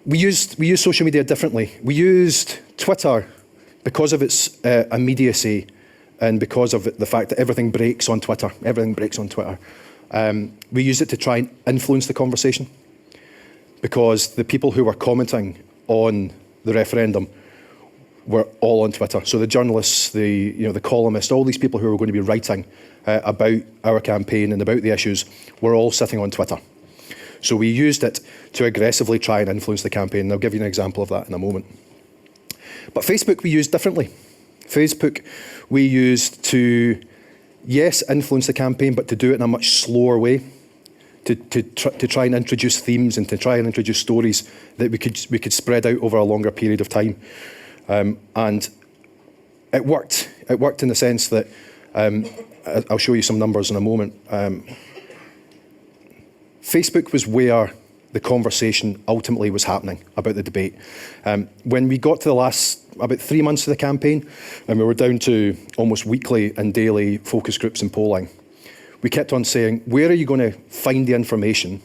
We used social media differently. We used Twitter because of its immediacy and because of the fact that everything breaks on Twitter. Everything breaks on Twitter. We used it to try and influence the conversation because the people who were commenting on the referendum were all on Twitter. So the journalists, the columnists, all these people who were going to be writing about our campaign and about the issues were all sitting on Twitter. So we used it to aggressively try and influence the campaign. And I'll give you an example of that in a moment. But Facebook we used differently. Facebook we used to, yes, influence the campaign, but to do it in a much slower way, to try and introduce themes and to try and introduce stories that we could spread out over a longer period of time. And it worked. It worked in the sense that, I'll show you some numbers in a moment. Facebook was where the conversation ultimately was happening about the debate. When we got to the last about 3 months of the campaign, and we were down to almost weekly and daily focus groups and polling, we kept on saying, where are you going to find the information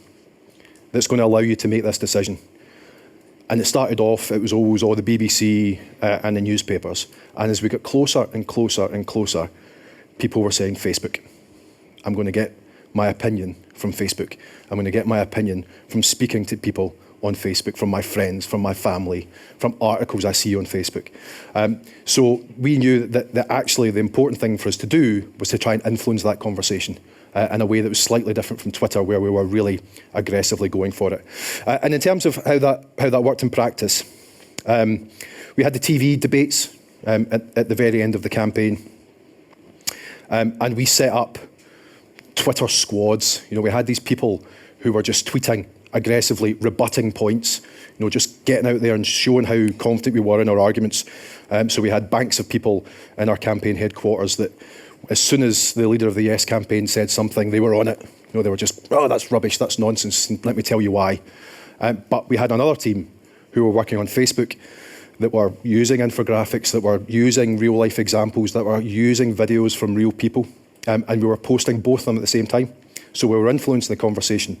that's going to allow you to make this decision? And it started off, it was always all the BBC and the newspapers. And as we got closer and closer and closer, people were saying Facebook. I'm going to get my opinion from Facebook. I'm going to get my opinion from speaking to people on Facebook, from my friends, from my family, from articles I see on Facebook. So we knew that actually the important thing for us to do was to try and influence that conversation in a way that was slightly different from Twitter, where we were really aggressively going for it. And in terms of how that worked in practice, we had the TV debates at the very end of the campaign, and we set up Twitter squads. We had these people who were just tweeting aggressively, rebutting points, just getting out there and showing how confident we were in our arguments. So we had banks of people in our campaign headquarters that as soon as the leader of the Yes campaign said something, they were on it. They were just, oh, that's rubbish, that's nonsense, and let me tell you why. But we had another team who were working on Facebook that were using infographics, that were using real life examples, that were using videos from real people. And we were posting both of them at the same time. So we were influencing the conversation.